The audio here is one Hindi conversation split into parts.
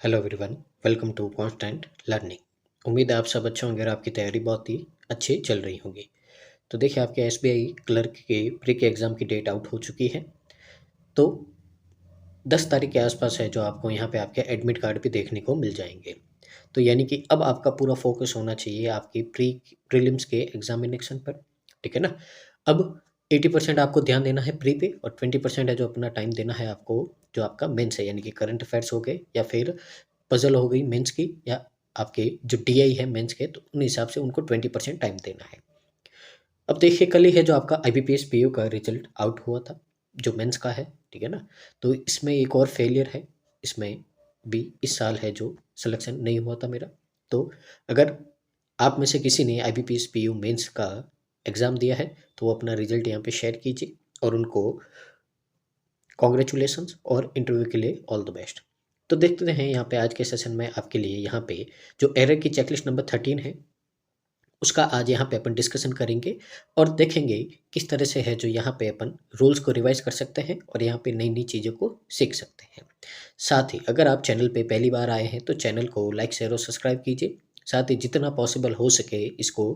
Hello everyone, welcome to constant learning. उम्मीद है आप सब अच्छे होंगे और आपकी तैयारी बहुत ही अच्छी चल रही होगी। तो देखिए, आपके एसबीआई क्लर्क के प्री के एग्ज़ाम की डेट आउट हो चुकी है। तो 10 तारीख के आसपास है जो आपको यहाँ पे आपके एडमिट कार्ड पे देखने को मिल जाएंगे। तो यानी कि अब आपका पूरा फोकस होना चाहिए आपकी प्रीलिम्स के एग्जामिनेशन पर। ठीक है ना। अब 80% आपको ध्यान देना है प्री पे और 20% है जो अपना टाइम देना है आपको जो आपका मेंस है, यानी कि करंट अफेयर्स हो गए या फिर पजल हो गई मेंस की, या आपके जो डीआई है मेंस के, तो उन हिसाब से उनको 20% टाइम देना है। अब देखिए, कल ही है जो आपका आईबीपीएस पीओ का रिजल्ट आउट हुआ था जो मेंस का है। ठीक है ना। तो इसमें एक और फेलियर है, इसमें भी इस साल है जो सिलेक्शन नहीं हुआ था मेरा। तो अगर आप में से किसी ने आईबीपीएस पीओ मेंस का एग्ज़ाम दिया है तो वो अपना रिजल्ट यहाँ पे शेयर कीजिए और उनको कॉन्ग्रेचुलेसन्स और इंटरव्यू के लिए ऑल द बेस्ट। तो देखते हैं यहाँ पे आज के सेशन में आपके लिए यहाँ पे जो एरर की चेकलिस्ट नंबर 13 है उसका आज यहाँ पे अपन डिस्कशन करेंगे और देखेंगे किस तरह से है जो यहाँ पे अपन रूल्स को रिवाइज कर सकते हैं और यहाँ पे नई नई चीज़ों को सीख सकते हैं। साथ ही अगर आप चैनल पे पहली बार आए हैं तो चैनल को लाइक शेयर और सब्सक्राइब कीजिए। साथ ही जितना पॉसिबल हो सके इसको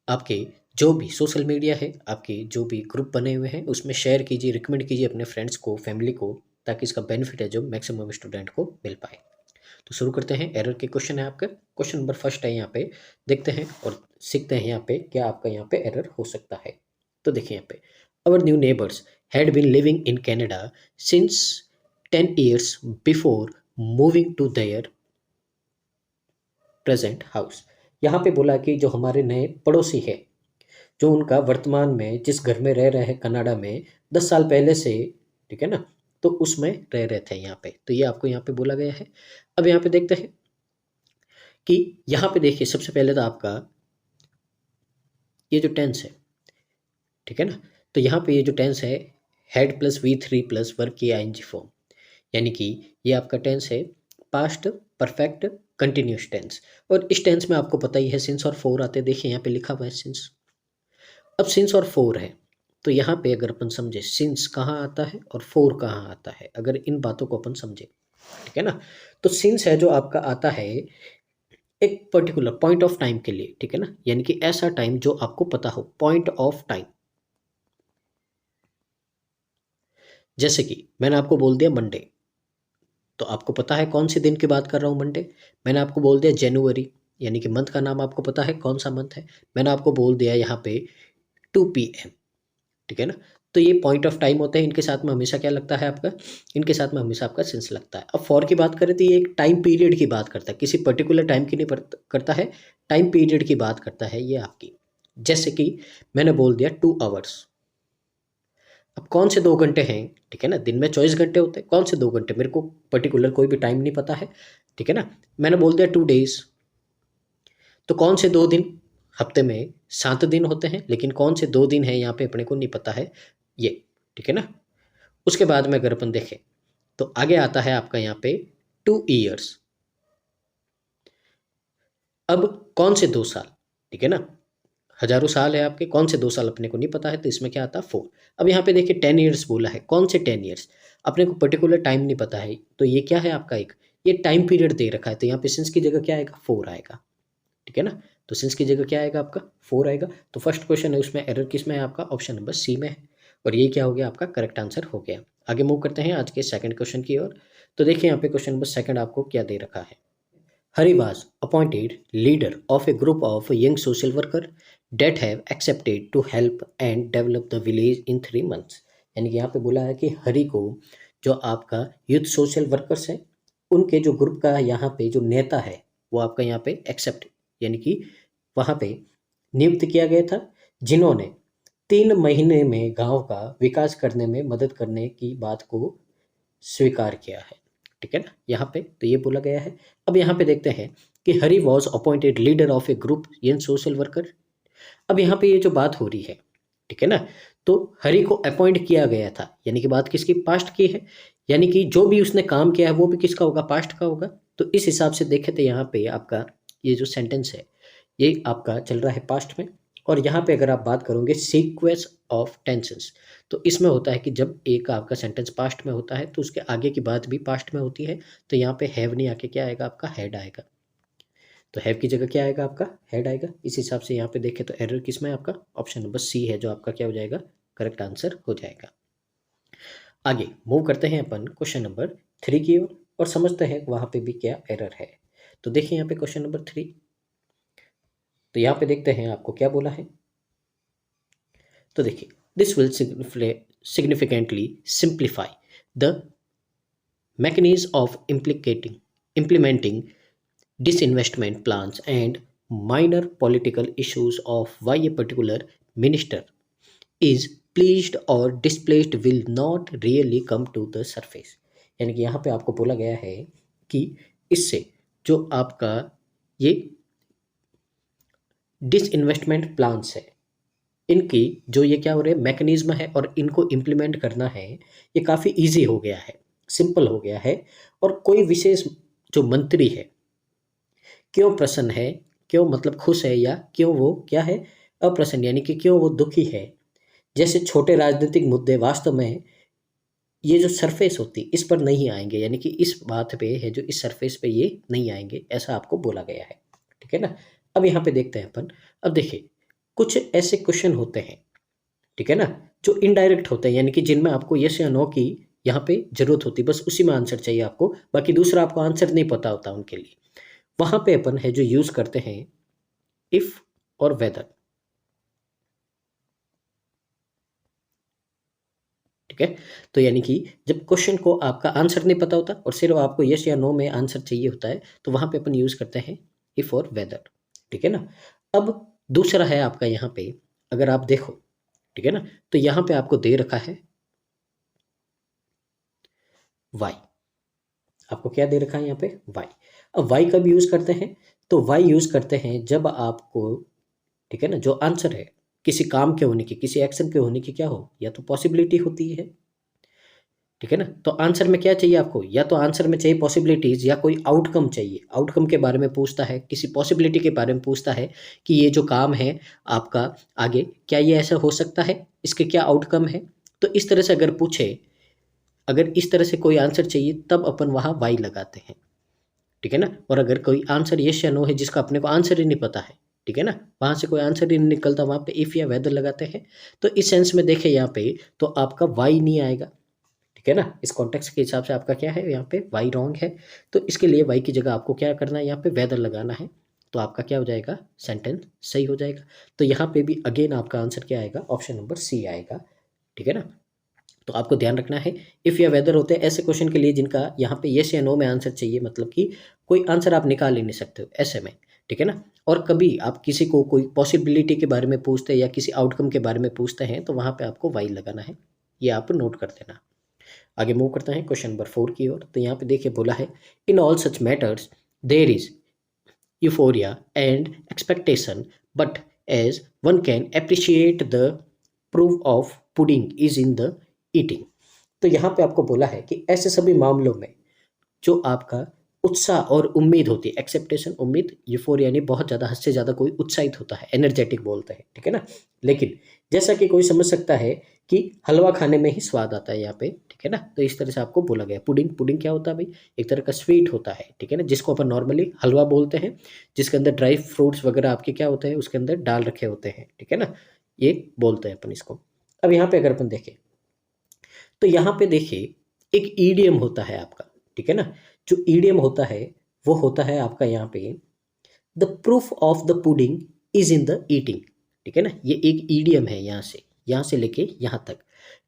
आपके जो भी सोशल मीडिया है, आपके जो भी ग्रुप बने हुए हैं उसमें शेयर कीजिए, रिकमेंड कीजिए अपने फ्रेंड्स को, फैमिली को, ताकि इसका बेनिफिट है जो मैक्सिमम स्टूडेंट को मिल पाए। तो शुरू करते हैं। एरर के क्वेश्चन है आपका, क्वेश्चन नंबर फर्स्ट है यहाँ पे, देखते हैं और सीखते हैं यहाँ पे क्या आपका यहाँ पे एरर हो सकता है। तो देखिए यहाँ पे, our new neighbours had been living in Canada since 10 years before moving to their present house. यहाँ पे बोला कि जो हमारे नए पड़ोसी है, जो उनका वर्तमान में जिस घर में रह रहे हैं कनाडा में 10 साल पहले से, ठीक है ना, तो उसमें रह रहे थे यहाँ पे। तो ये आपको यहाँ पे बोला गया है। अब यहाँ पे देखते हैं कि यहाँ पे देखिए, सबसे पहले तो आपका ये जो टेंस है, ठीक है ना, तो यहाँ पे ये जो टेंस है had plus V3 plus work की आईएनजी फॉर्म, यानी कि ये आपका टेंस है पास्ट परफेक्ट कंटिन्यूस टेंस। और इस टेंस में आपको पता ही है सिंस और फोर आते हैं। देखिए यहाँ पे लिखा हुआ है सिंस। अब सिंस और फोर है तो यहाँ पे अगर अपन समझे सिंस कहाँ आता है और फोर कहाँ आता है, अगर इन बातों को अपन समझे, ठीक है ना, तो सिंस है जो आपका आता है एक पर्टिकुलर पॉइंट ऑफ टाइम के लिए, ठीक है ना, यानी कि ऐसा टाइम जो आपको पता हो, पॉइंट ऑफ टाइम। जैसे कि मैंने आपको बोल दिया मंडे, तो आपको पता है कौन से दिन की बात कर रहा हूँ, मंडे। मैंने आपको बोल दिया जनवरी, यानी कि मंथ का नाम आपको पता है कौन सा मंथ है। मैंने आपको बोल दिया यहाँ पे 2 PM, ठीक है ना। तो ये पॉइंट ऑफ टाइम होते हैं, इनके साथ में हमेशा क्या लगता है आपका, इनके साथ में हमेशा आपका सिंस लगता है। अब फॉर की बात करें तो ये एक टाइम पीरियड की बात करता है, किसी पर्टिकुलर टाइम की नहीं करता है, टाइम पीरियड की बात करता है ये आपकी। जैसे कि मैंने बोल दिया 2 hours। अब कौन से 2 घंटे हैं, ठीक है ना, दिन में 24 घंटे होते हैं, कौन से 2 घंटे मेरे को पर्टिकुलर कोई भी टाइम नहीं पता है, ठीक है ना। मैंने बोल दिया 2 days, तो कौन से 2 दिन, हफ्ते में 7 दिन होते हैं, लेकिन कौन से 2 दिन है यहाँ पे अपने को नहीं पता है ये, ठीक है ना। उसके बाद में अगर अपन देखें तो आगे आता है आपका यहाँ पे 2 years। अब कौन से 2 साल, ठीक है ना, हजारों साल है आपके, कौन से 2 साल अपने को नहीं पता है, तो इसमें क्या आता है 4। अब यहाँ पे देखिए 10 years बोला है, कौन से 10 years, अपने को पर्टिकुलर टाइम नहीं पता है, तो ये क्या है आपका एक, ये टाइम पीरियड दे रखा है, तो यहाँ पे सिंस की जगह क्या आएगा, 4 आएगा, ठीक है ना। तो सिंस की जगह क्या आएगा आपका 4 आएगा। तो फर्स्ट क्वेश्चन है उसमें एरर किस में है आपका, ऑप्शन नंबर सी में है, और ये क्या हो गया आपका करेक्ट आंसर हो गया। आगे मूव करते हैं आज के सेकंड क्वेश्चन की ओर। तो देखिए यहाँ पे क्वेश्चन नंबर सेकंड आपको क्या दे रखा है। हरी was appointed leader of a group of young social worker that have accepted to help and develop the village in 3 months। यानी कि यहाँ पे बोला है कि हरी को, जो आपका यूथ सोशल वर्कर्स हैं, उनके जो ग्रुप का यहाँ पे जो नेता है वो आपका यहाँ पे एक्सेप्ट, यानी कि वहाँ पे नियुक्त किया गया था, जिन्होंने 3 महीने में गांव का विकास करने में मदद करने की बात को स्वीकार किया है, ठीक है ना, यहाँ पे तो ये बोला गया है। अब यहाँ पे देखते हैं कि Hari was appointed leader of a group in social worker. अब यहाँ पे ये जो बात हो रही है, ठीक है ना, तो हरी को अपॉइंट किया गया था, यानी कि बात किसकी, पास्ट की है, यानी कि जो भी उसने काम किया है वो भी किसका होगा, पास्ट का होगा। तो इस हिसाब से देखे तो यहाँ पे आपका ये जो सेंटेंस है ये आपका चल रहा है पास्ट में, और यहाँ पे अगर आप बात करोगे सीक्वेंस ऑफ टेंसेस, तो इसमें होता है कि जब एक आपका सेंटेंस पास्ट में होता है तो उसके आगे की बात भी पास्ट में होती है, तो यहाँ पे हैव नहीं आके क्या आएगा, आपका हैड आएगा। तो हैव की जगह क्या आएगा, आपका हैड आएगा। इस हिसाब से यहाँ पे देखें तो एरर किस में है, आपका ऑप्शन नंबर सी है जो आपका क्या हो जाएगा, करेक्ट आंसर हो जाएगा। आगे मूव करते हैं अपन क्वेश्चन नंबर 3 की ओर और समझते हैं वहाँ पे भी क्या एरर है। तो देखिए यहाँ पे क्वेश्चन नंबर 3, तो यहाँ पे देखते हैं आपको क्या बोला है। तो देखिए, this will significantly simplify the mechanism of implementing disinvestment plans and minor political issues of why a particular minister is pleased or displeased will not really come to the surface। यानी कि यहाँ पे आपको बोला गया है कि इससे जो आपका ये डिसइन्वेस्टमेंट प्लान्स है, इनकी जो ये क्या हो रहे हैं मैकेनिज्म है और इनको इम्प्लीमेंट करना है, ये काफ़ी इजी हो गया है, सिंपल हो गया है। और कोई विशेष जो मंत्री है क्यों प्रसन्न है, क्यों मतलब खुश है, या क्यों वो क्या है अप्रसन्न, यानी कि क्यों वो दुखी है, जैसे छोटे राजनीतिक मुद्दे वास्तव में ये जो सरफेस होती इस पर नहीं आएंगे, यानी कि इस बात पे है जो इस सरफेस पे ये नहीं आएंगे, ऐसा आपको बोला गया है। ठीक है ना। अब यहाँ पे देखते हैं अपन। अब देखिए, कुछ ऐसे क्वेश्चन होते हैं, ठीक है ना, जो इनडायरेक्ट होते हैं, यानी कि जिनमें आपको यस या नो की यहाँ पे जरूरत होती, बस उसी में आंसर चाहिए आपको, बाकी दूसरा आपको आंसर नहीं पता होता उनके लिए। वहां पे अपन है जो यूज करते हैं इफ और वेदर। ठीक है। तो यानी कि जब क्वेश्चन को आपका आंसर नहीं पता होता और सिर्फ आपको यस या नो में आंसर चाहिए होता है, तो वहां पे अपन यूज करते हैं इफ और वेदर। ठीक है ना। अब दूसरा है आपका यहाँ पे, अगर आप देखो, ठीक है ना, तो यहाँ पे आपको दे रखा है वाई। आपको क्या दे रखा है यहाँ पे, वाई। अब वाई कब यूज करते हैं, तो वाई यूज करते हैं जब आपको, ठीक है ना, जो आंसर है किसी काम के होने की, किसी एक्शन के होने की क्या हो, या तो पॉसिबिलिटी होती है। ठीक है ना। तो आंसर में क्या चाहिए आपको, या तो आंसर में चाहिए पॉसिबिलिटीज या कोई आउटकम चाहिए। आउटकम के बारे में पूछता है, किसी पॉसिबिलिटी के बारे में पूछता है कि ये जो काम है आपका आगे, क्या ये ऐसा हो सकता है, इसके क्या आउटकम है। तो इस तरह से अगर पूछे, अगर इस तरह से कोई आंसर चाहिए, तब अपन वहाँ वाई लगाते हैं। ठीक है ना। और अगर कोई आंसर यस या नो है जिसका अपने को आंसर ही नहीं पता है, ठीक है ना, वहाँ से कोई आंसर ही नहीं निकलता, वहाँ पे इफ़ या वेदर लगाते हैं। तो इस सेंस में देखें यहाँ पे, तो आपका वाई नहीं आएगा। ठीक है ना। इस कॉन्टेक्स्ट के हिसाब से आपका क्या है, यहाँ पे वाई रॉन्ग है। तो इसके लिए वाई की जगह आपको क्या करना है, यहाँ पे वेदर लगाना है, तो आपका क्या हो जाएगा, सेंटेंस सही हो जाएगा। तो यहाँ पे भी अगेन आपका आंसर क्या आएगा, ऑप्शन नंबर सी आएगा। ठीक है ना। तो आपको ध्यान रखना है, इफ़ या वेदर होते हैं ऐसे क्वेश्चन के लिए जिनका यहाँ पे येस या नो में आंसर चाहिए, मतलब कि कोई आंसर आप निकाल ही नहीं सकते हो ऐसे में। ठीक है ना। और कभी आप किसी को कोई पॉसिबिलिटी के बारे में पूछते हैं या किसी आउटकम के बारे में पूछते हैं, तो वहाँ पे आपको वाई लगाना है, ये आप नोट कर देना। आगे मूव करते हैं क्वेश्चन नंबर 4 की ओर। तो यहाँ पे देखिए बोला है, in all such matters there is euphoria and expectation, but as one can appreciate the proof of pudding is in the eating. तो यहाँ पे आपको बोला है कि ऐसे सभी मामलों में जो आपका उत्साह और उम्मीद होती है, एक्सेप्टेशन उम्मीद, यूफोरिया यानी बहुत ज़्यादा, हद से ज़्यादा कोई उत्साहित होता है, एनर्जेटिक बोलते हैं। ठीक है ना। लेकिन जैसा कि कोई समझ सकता है कि हलवा खाने में ही स्वाद आता है यहाँ पे, ठीक है ना, तो इस तरह से आपको बोला गया। पुडिंग, पुडिंग क्या होता है भाई, एक तरह का स्वीट होता है, ठीक है ना, जिसको अपन नॉर्मली हलवा बोलते हैं, जिसके अंदर ड्राई फ्रूट्स वगैरह आपके क्या होते हैं, उसके अंदर डाल रखे होते हैं। ठीक है ना, ये बोलते हैं अपन इसको। अब यहाँ पे अगर अपन देखें, तो यहाँ पे देखिए एक ईडियम होता है आपका, ठीक है ना। जो ईडियम होता है वो होता है आपका यहाँ पे, the proof of the pudding is in the eating. ठीक है ना, ये एक ईडियम है यहाँ से लेके यहाँ तक।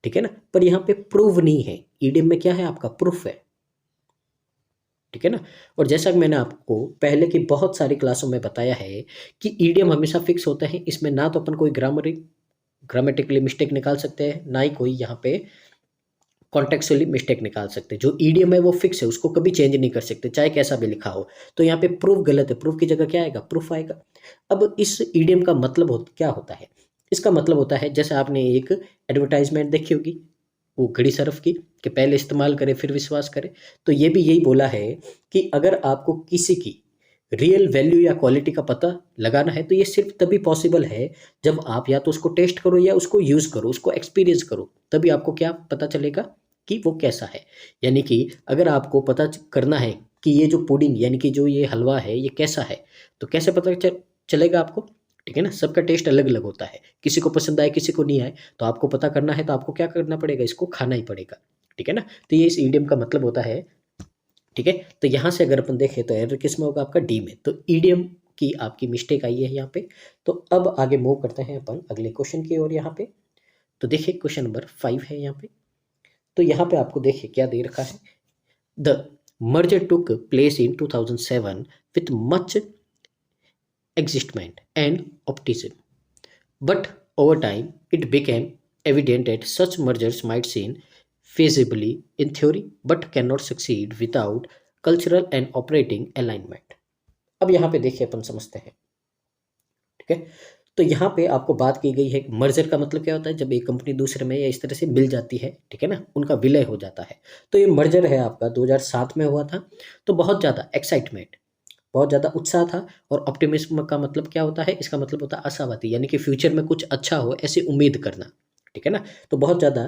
ठीक है ना। पर यहाँ पे प्रूव नहीं है, ईडियम में क्या है आपका, प्रूफ है। ठीक है ना। और जैसा कि मैंने आपको पहले की बहुत सारी क्लासों में बताया है कि ईडियम हमेशा फिक्स होता है, इसमें ना तो अपन कोई ग्रामेटिकली मिस्टेक निकाल सकते हैं, ना ही कोई यहाँ पे कॉन्टेक्चुअली मिस्टेक निकाल सकते। जो ईडियम है वो फिक्स है, उसको कभी चेंज नहीं कर सकते, चाहे कैसा भी लिखा हो। तो यहाँ पे प्रूफ गलत है, प्रूफ की जगह क्या आएगा, प्रूफ आएगा। अब इस ईडियम का मतलब क्या होता है, इसका मतलब होता है, जैसे आपने एक एडवर्टाइजमेंट देखी होगी वो घड़ी सरफ की, कि पहले इस्तेमाल करें फिर विश्वास करें। तो ये भी यही बोला है कि अगर आपको किसी की रियल वैल्यू या क्वालिटी का पता लगाना है तो ये सिर्फ तभी पॉसिबल है जब आप या तो उसको टेस्ट करो या उसको यूज़ करो, उसको एक्सपीरियंस करो, तभी आपको क्या पता चलेगा कि वो कैसा है। यानी कि अगर आपको पता करना है कि ये जो पुडिंग यानी कि जो ये हलवा है ये कैसा है, तो कैसे पता चलेगा आपको? ठीक है ना, सबका टेस्ट अलग अलग होता है, किसी को पसंद आए किसी को नहीं आए, तो आपको पता करना है तो आपको क्या करना पड़ेगा, इसको खाना ही पड़ेगा। ठीक है ना, तो ये इस ईडियम का मतलब होता है। ठीक है, तो यहाँ से अगर अपन देखें तो एरर किस में होगा, आपका डी में, तो ईडियम की आपकी मिस्टेक आई है यहाँ पे। तो अब आगे मूव करते हैं अपन अगले क्वेश्चन की ओर यहाँ पे। तो देखिए क्वेश्चन नंबर 5 है यहाँ पे। तो यहाँ पे आपको देखिए क्या दे रखा है, the merger took place in 2007 with much excitement and optimism, but over time it became evident that such mergers might seem feasibly in theory but cannot succeed without cultural and operating alignment। अब यहाँ पे देखिए अपन समझते हैं। ठीक है, तो यहाँ पे आपको बात की गई है मर्जर का मतलब क्या होता है, जब एक कंपनी दूसरे में या इस तरह से मिल जाती है, ठीक है ना, उनका विलय हो जाता है। तो ये मर्जर है आपका 2007 में हुआ था। तो बहुत ज़्यादा एक्साइटमेंट, बहुत ज़्यादा उत्साह था। और ऑप्टिमिज्म का मतलब क्या होता है, इसका मतलब होता है आशावादी, यानी कि फ्यूचर में कुछ अच्छा हो ऐसी उम्मीद करना। ठीक है ना, तो बहुत ज़्यादा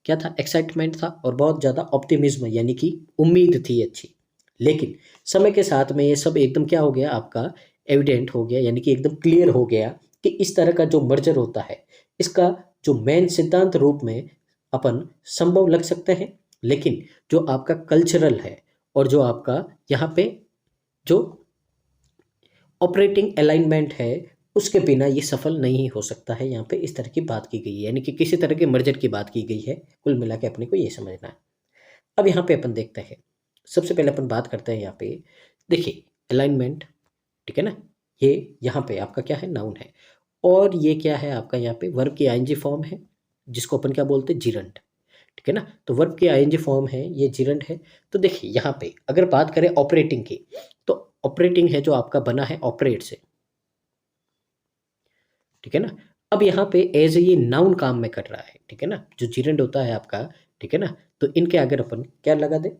क्या था, एक्साइटमेंट था, और बहुत ज़्यादा ऑप्टिमिज्म यानी कि उम्मीद थी अच्छी। लेकिन समय के साथ में ये सब एकदम क्या हो गया आपका, एविडेंट हो गया, यानी कि एकदम क्लियर हो गया कि इस तरह का जो मर्जर होता है इसका जो मेन सिद्धांत रूप में अपन संभव लग सकते हैं, लेकिन जो आपका कल्चरल है और जो आपका यहाँ पे जो ऑपरेटिंग अलाइनमेंट है उसके बिना ये सफल नहीं हो सकता है। यहाँ पे इस तरह की बात की गई है, यानी कि किसी तरह के मर्जर की बात की गई है। कुल मिला के अपने को ये समझना है। अब यहाँ पे अपन देखते हैं, सबसे पहले अपन बात करते हैं यहाँ पे, देखिए अलाइनमेंट, ठीक है ना, ये यहाँ पे आपका क्या है, नाउन है, और ये क्या है आपका यहाँ पे वर्ब की आईएनजी फॉर्म है, जिसको अपन क्या बोलते हैं, जिरंड। ठीक है ना, तो वर्ब की आईएनजी फॉर्म है, ये जिरंड है। तो देखिए यहाँ पे अगर बात करें ऑपरेटिंग की, तो ऑपरेटिंग है जो आपका बना है ऑपरेट से। ठीक है ना, अब यहाँ पे एज ये नाउन काम में कर रहा है। ठीक है ना, जो जिरंड होता है आपका, ठीक है ना, तो इनके अगर अपन क्या लगा दे,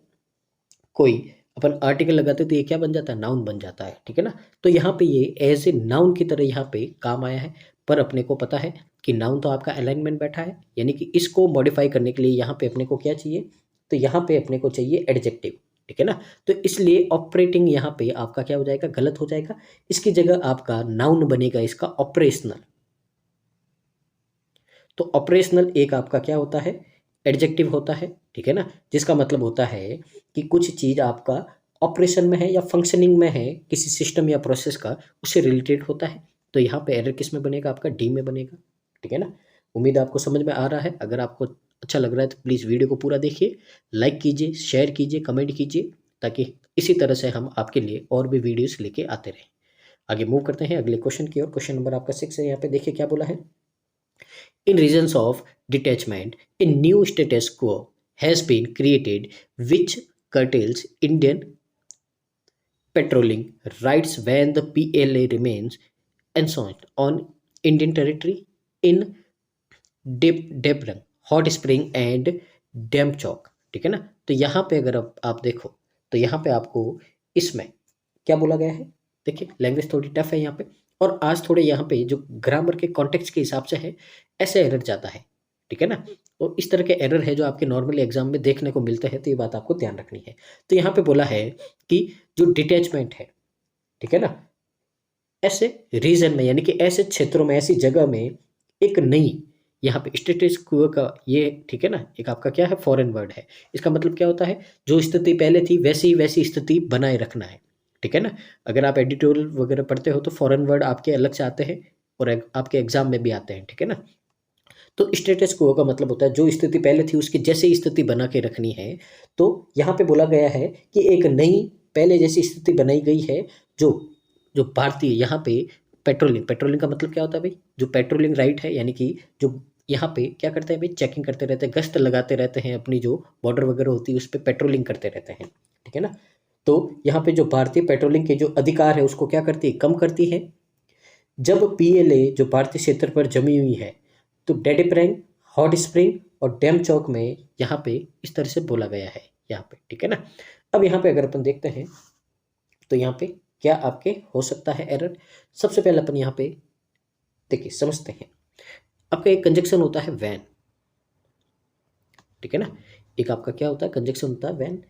कोई अपन आर्टिकल लगाते तो ये क्या बन जाता है, नाउन बन जाता है। ठीक है ना, तो यहाँ पे ये एज ए नाउन की तरह यहाँ पे काम आया है। पर अपने को पता है कि नाउन तो आपका अलाइनमेंट बैठा है, यानी कि इसको मॉडिफाई करने के लिए यहाँ पे अपने को क्या चाहिए, तो यहाँ पे अपने को चाहिए एडजेक्टिव। ठीक है ना, तो इसलिए ऑपरेटिंग यहाँ पे आपका क्या हो जाएगा, गलत हो जाएगा। इसकी जगह आपका नाउन बनेगा इसका ऑपरेशनल। तो ऑपरेशनल एक आपका क्या होता है, एडजेक्टिव होता है। ठीक है ना, जिसका मतलब होता है कि कुछ चीज़ आपका ऑपरेशन में है या फंक्शनिंग में है, किसी सिस्टम या प्रोसेस का, उससे रिलेटेड होता है। तो यहाँ पे एरर किस में बनेगा, आपका डी में बनेगा। ठीक है ना, उम्मीद आपको समझ में आ रहा है। अगर आपको अच्छा लग रहा है तो प्लीज़ वीडियो को पूरा देखिए, लाइक कीजिए, शेयर कीजिए, कमेंट कीजिए, ताकि इसी तरह से हम आपके लिए और भी वीडियोस लेके आते रहें। आगे मूव करते हैं अगले क्वेश्चन की ओर। क्वेश्चन नंबर आपका 6 है। यहाँ पे देखिए क्या बोला है, in reasons of detachment, a new status quo has been created which curtails Indian patrolling rights when the PLA remains ensconced on Indian territory in Debrang, Hot Spring and Demchok। ठीक है ना, तो यहाँ पे अगर आप देखो तो यहाँ पे आपको इसमें क्या बोला गया है, देखिए लैंग्वेज थोड़ी टफ है यहाँ पे, और आज थोड़े यहाँ पे जो ग्रामर के कॉन्टेक्स्ट के हिसाब से है, ऐसे एरर जाता है। ठीक है ना, तो इस तरह के एरर है जो आपके नॉर्मली एग्जाम में देखने को मिलते हैं, तो ये बात आपको ध्यान रखनी है। तो यहाँ पे बोला है कि जो डिटैचमेंट है, ठीक है ना, ऐसे रीजन में यानी कि ऐसे क्षेत्रों में, ऐसी जगह में एक नई यहाँ पे स्टेटस क्वो का ये, ठीक है ना, एक आपका क्या है, फॉरेन वर्ड है। इसका मतलब क्या होता है, जो स्थिति पहले थी वैसी स्थिति बनाए रखना है। ठीक है ना, अगर आप एडिटोरियल वगैरह पढ़ते हो तो फॉरेन वर्ड आपके अलग से आते हैं और आपके एग्जाम में भी आते हैं। ठीक है ना, तो स्टेटस क्वो का मतलब होता है जो स्थिति पहले थी उसकी जैसे स्थिति बना के रखनी है। तो यहाँ पे बोला गया है कि एक नई पहले जैसी स्थिति बनाई गई है। जो जो भारतीय यहाँ पे पेट्रोलिंग का मतलब क्या होता है भाई, जो पेट्रोलिंग राइट है, यानी कि जो यहाँ पे क्या करते हैं भाई, चेकिंग करते रहते हैं, गश्त लगाते रहते हैं, अपनी जो बॉर्डर वगैरह होती है उस पर पेट्रोलिंग करते रहते हैं। ठीक है ना, तो यहाँ पे जो भारतीय पेट्रोलिंग के जो अधिकार है उसको क्या करती है, कम करती है। जब पीएलए जो भारतीय क्षेत्र पर जमी हुई है, तो डेडिप्रेंग, हॉट स्प्रिंग और डैम चौक में यहाँ पे इस तरह से बोला गया है यहाँ पे। ठीक है ना, अब यहाँ पे अगर अपन देखते हैं तो यहाँ पे क्या आपके हो सकता है एरर? सबसे पहले अपन यहाँ पे देखिए समझते हैं। आपका एक कंजक्शन होता है वैन, ठीक है ना, एक आपका क्या होता है कंजक्शन होता है वैन।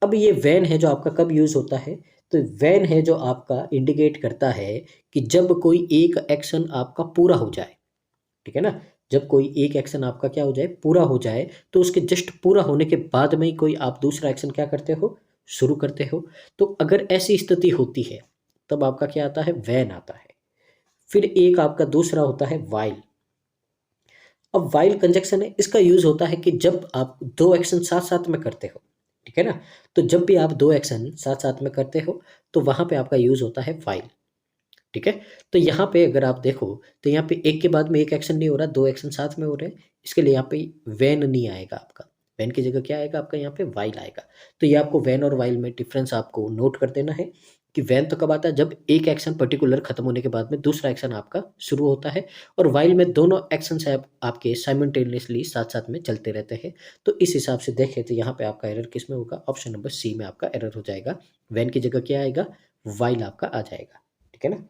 अब ये वैन है जो आपका कब यूज़ होता है? तो वैन है जो आपका इंडिकेट करता है कि जब कोई एक एक्शन आपका पूरा हो जाए, ठीक है ना, जब कोई एक एक्शन आपका क्या हो जाए, पूरा हो जाए, तो उसके जस्ट पूरा होने के बाद में ही कोई आप दूसरा एक्शन क्या करते हो, शुरू करते हो। तो अगर ऐसी स्थिति होती है तब आपका क्या आता है, वैन आता है। फिर एक आपका दूसरा होता है वाइल। अब वाइल कंजक्शन है, इसका यूज होता है कि जब आप दो एक्शन साथ साथ में करते हो, ठीक है ना, तो जब भी आप दो एक्शन साथ साथ में करते हो तो वहां पे आपका यूज होता है वाइल, ठीक है। तो यहाँ पे अगर आप देखो तो यहाँ पे एक के बाद में एक एक्शन नहीं हो रहा, दो एक्शन साथ में हो रहे हैं, इसके लिए यहाँ पे वैन नहीं आएगा आपका, वैन की जगह क्या आएगा आपका, यहाँ पे वाइल आएगा। तो ये आपको वैन और वाइल में डिफरेंस आपको नोट कर देना है कि वैन तो कब आता है, जब एक एक्शन पर्टिकुलर खत्म होने के बाद में दूसरा एक्शन आपका शुरू होता है, और वाइल में दोनों एक्शन आपके साइमल्टेनियसली साथ साथ में चलते रहते हैं। तो इस हिसाब से देखें तो यहाँ पे आपका एरर किस में होगा, ऑप्शन नंबर सी में आपका एरर हो जाएगा, वैन की जगह क्या आएगा, वाइल आपका आ जाएगा, ठीक है ना।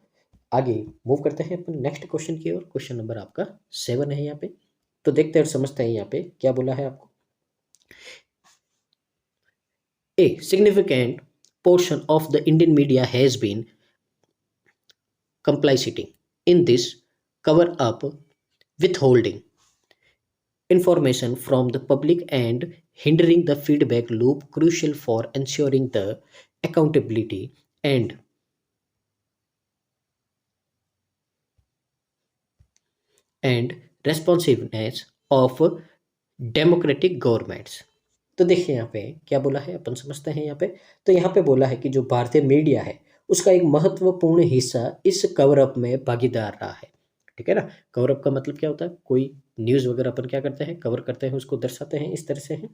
आगे मूव करते हैं अपन नेक्स्ट क्वेश्चन की ओर। क्वेश्चन नंबर आपका 7 है यहाँ पे। तो देखते हैं और समझते हैं यहाँ पे क्या बोला है आपको। A significant portion of the Indian media has been complicity in this cover up, withholding information from the public and hindering the feedback loop crucial for ensuring the accountability and responsiveness of democratic governments। तो देखिए यहाँ पे क्या बोला है, अपन समझते हैं यहाँ पे। तो यहाँ पे बोला है कि जो भारतीय मीडिया है उसका एक महत्वपूर्ण हिस्सा इस कवर अप में भागीदार रहा है, ठीक है ना। कवर अप का मतलब क्या होता है, कोई न्यूज़ वगैरह अपन क्या करते हैं, कवर करते हैं, उसको दर्शाते हैं इस तरह से है,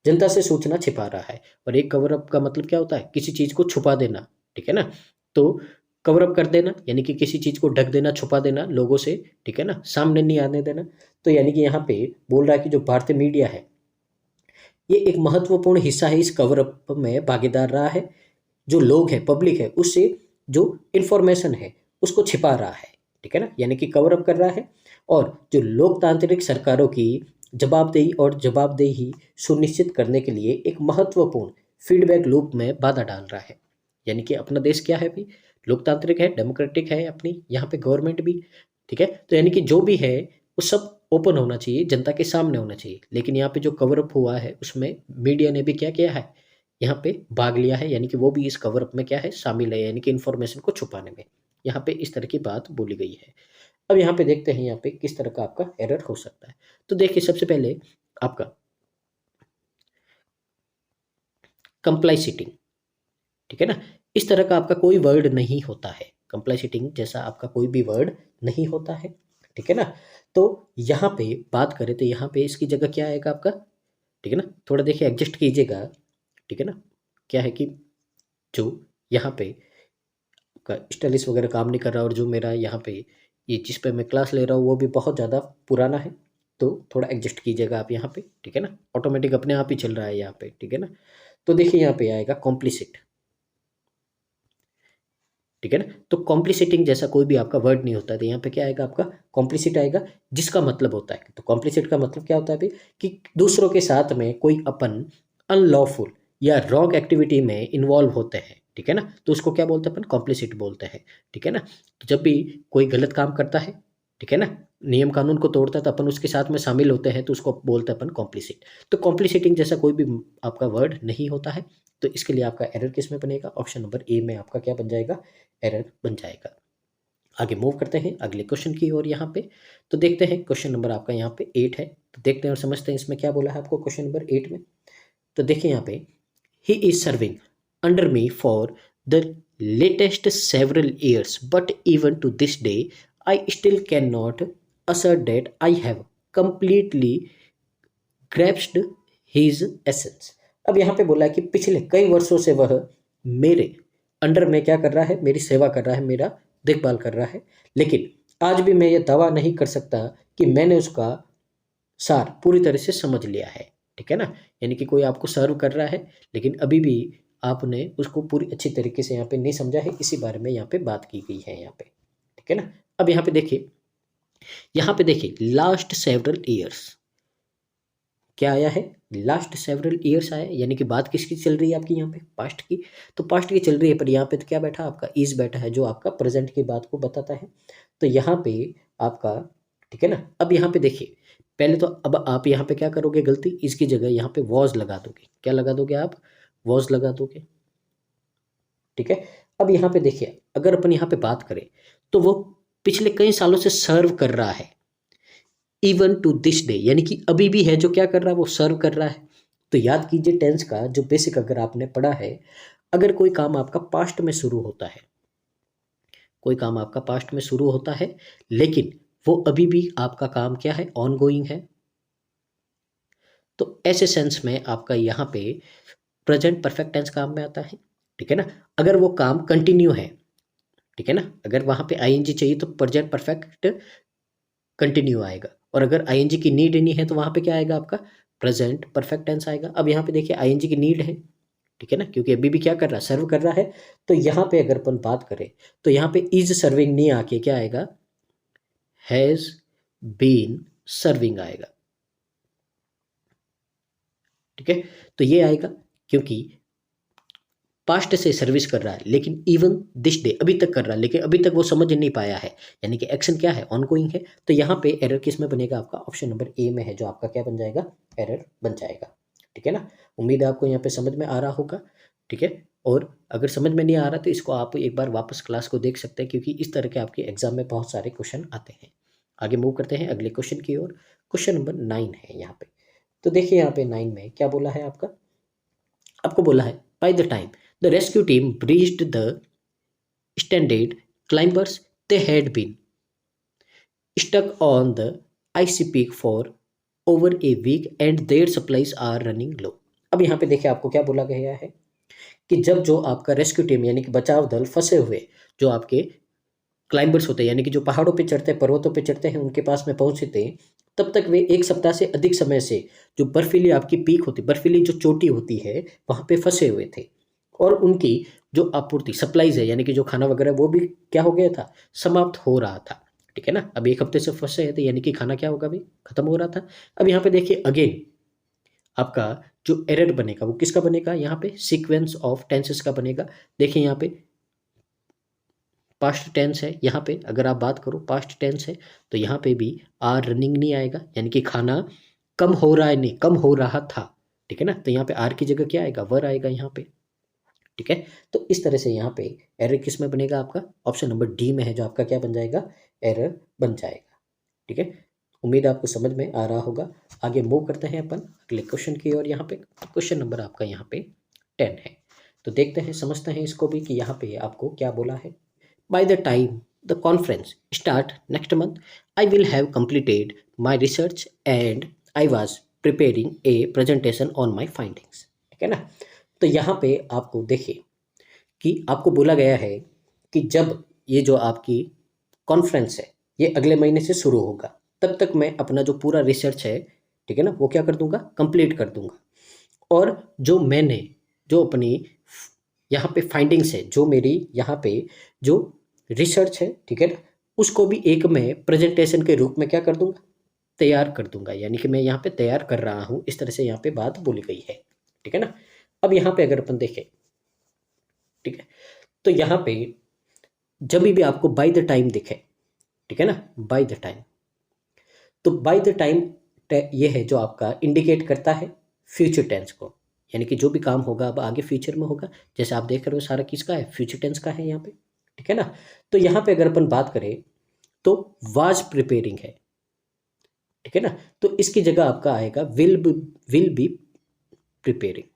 जनता से सूचना छिपा रहा है। और एक कवर अप का मतलब क्या होता है, किसी चीज़ को छुपा देना, ठीक है ना। तो कवर अप कर देना यानी कि किसी चीज़ को ढक देना, छुपा देना लोगों से, ठीक है ना, सामने नहीं आने देना। तो यानी कि यहाँ पे बोल रहा है कि जो भारतीय मीडिया है ये एक महत्वपूर्ण हिस्सा है, इस कवर अप में भागीदार रहा है। जो लोग हैं, पब्लिक है, उससे जो इन्फॉर्मेशन है उसको छिपा रहा है, ठीक है ना, यानी कि कवर अप कर रहा है। और जो लोकतांत्रिक सरकारों की जवाबदेही सुनिश्चित करने के लिए एक महत्वपूर्ण फीडबैक लूप में बाधा डाल रहा है। यानी कि अपना देश क्या है अभी, लोकतांत्रिक है, डेमोक्रेटिक है अपनी यहाँ पे गवर्नमेंट भी, ठीक है। तो यानी कि जो भी है वो सब ओपन होना चाहिए, जनता के सामने होना चाहिए। लेकिन यहाँ पे जो कवर अप हुआ है उसमें मीडिया ने भी क्या किया है, यहाँ पे भाग लिया है, यानी कि वो भी इस कवर अप में क्या है, शामिल है, यानी कि इन्फॉर्मेशन को छुपाने में। यहाँ पे इस तरह की बात बोली गई है। अब यहाँ पे देखते हैं यहाँ पे किस तरह का आपका एरर हो सकता है। तो देखिए सबसे पहले आपका कंप्लाइसिटिंग, ठीक है ना, इस तरह का आपका कोई वर्ड नहीं होता है, कंप्लाइसिटिंग जैसा आपका कोई भी वर्ड नहीं होता है, ठीक है ना। तो यहाँ पे बात करें तो यहाँ पे इसकी जगह क्या आएगा आपका, ठीक है ना, थोड़ा देखिए एडजस्ट कीजिएगा, ठीक है ना। क्या है कि जो यहाँ पे आपका स्टाइलिश वगैरह काम नहीं कर रहा, और जो मेरा यहाँ पे ये जिस पे मैं क्लास ले रहा हूँ वो भी बहुत ज़्यादा पुराना है, तो थोड़ा एडजस्ट कीजिएगा आप यहाँ पे, ठीक है ना, ऑटोमेटिक अपने आप ही चल रहा है यहाँ पे, ठीक है ना। तो देखिए यहाँ पे आएगा कॉम्प्लिसिट, ठीक है ना। तो कॉम्प्लिसिटिंग जैसा कोई भी आपका वर्ड नहीं होता है, तो यहाँ पे क्या आएगा आपका कॉम्प्लिसिट आएगा, जिसका मतलब होता है, तो कॉम्प्लिसिट का मतलब क्या होता है अभी, कि दूसरों के साथ में कोई अपन अनलॉफुल या रॉन्ग एक्टिविटी में इन्वॉल्व होते हैं, ठीक है ना, तो उसको क्या बोलते हैं अपन, कॉम्प्लिसिट बोलते हैं, ठीक है ना। तो जब भी कोई गलत काम करता है, ठीक है ना, नियम कानून को तोड़ता है, तो अपन उसके साथ में शामिल होते हैं, तो उसको बोलते हैं अपन कॉम्प्लिसिट। तो कॉम्प्लिसिटिंग जैसा कोई भी आपका वर्ड नहीं होता है। तो इसके लिए आपका एरर किस में बनेगा, ऑप्शन नंबर ए में आपका क्या बन जाएगा, एरर बन जाएगा। आगे मूव करते हैं अगले क्वेश्चन की ओर यहाँ पे। तो देखते हैं क्वेश्चन नंबर आपका यहाँ पे 8 है। तो देखते हैं और समझते हैं इसमें क्या बोला है आपको क्वेश्चन नंबर 8 में। तो देखिए यहाँ पे, he is serving under me for the latest several years but even to this day I still can not assert that I have completely grasped his essence। अब यहाँ पे बोला है कि पिछले कई वर्षों से वह मेरे अंडर में क्या कर रहा है, मेरी सेवा कर रहा है, मेरा देखभाल कर रहा है, लेकिन आज भी मैं ये दावा नहीं कर सकता कि मैंने उसका सार पूरी तरह से समझ लिया है, ठीक है ना। यानी कि कोई आपको सर्व कर रहा है लेकिन अभी भी आपने उसको पूरी अच्छी तरीके से यहाँ पे नहीं समझा है, इसी बारे में यहाँ पे बात की गई है यहाँ पे, ठीक है ना। अब यहाँ पे देखिए, लास्ट सेवरल ईयर्स क्या आया है, लास्ट सेवरल ईयर्स आया है, यानी कि बात किसकी चल रही है आपकी यहाँ पे, पास्ट की। तो पास्ट की चल रही है, पर यहाँ पे तो क्या बैठा आपका इज बैठा है, जो आपका प्रेजेंट की बात को बताता है। तो यहाँ पे आपका, ठीक है ना। अब यहाँ पे देखिए, पहले तो अब आप यहाँ पे क्या करोगे गलती, इसकी जगह यहाँ पे वॉज लगा दोगे। क्या लगा दोगे आप, वॉज लगा दोगे, ठीक है। अब यहाँ पे देखिए, अगर अपन यहाँ पे बात करें तो वो पिछले कई सालों से सर्व कर रहा है, इवन टू दिस डे, यानी कि अभी भी है जो क्या कर रहा है, वो सर्व कर रहा है। तो याद कीजिए टेंस का जो बेसिक अगर आपने पढ़ा है, अगर कोई काम आपका पास्ट में शुरू होता है, कोई काम आपका पास्ट में शुरू होता है, लेकिन वो अभी भी आपका काम क्या है, ऑन गोइंग है, तो ऐसे सेंस में आपका यहाँ पे प्रेजेंट परफेक्ट टेंस काम में आता है, ठीक है ना। अगर वो काम कंटिन्यू है, ठीक है ना, अगर वहाँ पे आईएनजी चाहिए तो प्रेजेंट परफेक्ट कंटिन्यू आएगा, और अगर आईएनजी की नीड नहीं है तो वहाँ पे क्या आएगा आपका, प्रेजेंट परफेक्ट टेंस आएगा। अब यहाँ पे देखिए आईएनजी की नीड है, ठीक है ना, क्योंकि अभी भी क्या कर रहा है, सर्व कर रहा है। तो यहाँ पे अगर अपन बात करें तो यहाँ पे इज सर्विंग नहीं आके क्या आएगा, हैज बीन सर्विंग आएगा, ठीक है। तो ये आएगा क्योंकि पास्ट से सर्विस कर रहा है, लेकिन इवन दिस डे अभी तक कर रहा है, लेकिन अभी तक वो समझ नहीं पाया है, यानी कि एक्शन क्या है, ऑनगोइंग है। तो यहाँ पे एरर किस में बनेगा आपका, ऑप्शन नंबर ए में है, जो आपका क्या बन जाएगा, एरर बन जाएगा, ठीक है ना। उम्मीद है आपको यहाँ पे समझ में आ रहा होगा, ठीक है। और अगर समझ में नहीं आ रहा तो इसको आप एक बार वापस क्लास को देख सकते हैं, क्योंकि इस तरह के आपके एग्जाम में बहुत सारे क्वेश्चन आते हैं। आगे मूव करते हैं अगले क्वेश्चन की ओर। क्वेश्चन नंबर 9 है यहाँ पे। तो देखिए यहाँ पे 9 में क्या बोला है आपको बोला है, by the time the rescue team reached the stranded climbers, they had been stuck on the icy peak for over a week and their supplies are running low। अब यहाँ पे देखिए आपको क्या बोला गया है कि जब जो आपका रेस्क्यू टीम यानी कि बचाव दल फंसे हुए जो आपके क्लाइंबर्स होते हैं, यानी कि जो पहाड़ों पे चढ़ते हैं, पर्वतों पे चढ़ते हैं, उनके पास में पहुंचे थे, तब तक वे एक सप्ताह से अधिक समय से जो बर्फीली आपकी पीक होती, बर्फीली जो चोटी होती है, वहाँ पे फंसे हुए थे, और उनकी जो आपूर्ति सप्लाईज है, यानी कि जो खाना वगैरह, वो भी क्या हो गया था, समाप्त हो रहा था, ठीक है ना। अब एक हफ्ते से फंसे हैं तो यानी कि खाना क्या होगा भाई, खत्म हो रहा था। अब यहाँ पे देखिए अगेन आपका जो एरर बनेगा वो किसका बनेगा, यहाँ पे सीक्वेंस ऑफ टेंसेस का बनेगा। देखिए यहाँ पे पास्ट टेंस है, यहाँ पे अगर आप बात करो पास्ट टेंस है, तो यहाँ पे भी आर रनिंग नहीं आएगा, यानी कि खाना कम हो रहा है, नहीं कम हो रहा था, ठीक है ना। तो यहाँ पे आर की जगह क्या आएगा, वर आएगा यहाँ पे, ठीक है। तो इस तरह से यहाँ पे एरर किस में बनेगा आपका, ऑप्शन नंबर डी में है, जो आपका क्या बन जाएगा, एरर बन जाएगा, ठीक है। उम्मीद आपको समझ में आ रहा होगा। आगे मूव करते हैं अपन अगले क्वेश्चन की ओर। यहाँ पे क्वेश्चन नंबर आपका यहाँ पे 10 है। तो देखते हैं, समझते हैं इसको भी कि यहाँ पे आपको क्या बोला है। By the time the conference start next month I will have completed my research and I was preparing A presentation on my findings, ठीक है ना। तो यहाँ पे आपको देखिए कि आपको बोला गया है कि जब ये जो आपकी कॉन्फ्रेंस है ये अगले महीने से शुरू होगा, तब तक मैं अपना जो पूरा रिसर्च है, ठीक है ना, वो क्या कर दूंगा, कंप्लीट कर दूंगा। और जो मैंने जो अपनी यहाँ पे फाइंडिंग्स है, जो मेरी यहाँ पे जो रिसर्च है, ठीक है ना, उसको भी एक मैं प्रेजेंटेशन के रूप में क्या कर दूंगा, तैयार कर दूंगा, यानी कि मैं यहाँ पे तैयार कर रहा हूँ। इस तरह से यहाँ पे बात बोली गई है, ठीक है ना। अब यहाँ पे अगर अपन देखें, ठीक है, तो यहाँ पे जब भी आपको बाय द टाइम दिखे, ठीक है ना, बाय द टाइम, तो बाय द टाइम ये है जो आपका इंडिकेट करता है फ्यूचर टेंस को, यानी कि जो भी काम होगा अब आगे फ्यूचर में होगा। जैसे आप देख रहे हो सारा किसका है, फ्यूचर टेंस का है यहाँ पे, ठीक है ना। तो यहाँ पे अगर अपन बात करें तो वाज प्रिपेयरिंग है, ठीक है ना, तो इसकी जगह आपका आएगा विल बी प्रिपेयरिंग।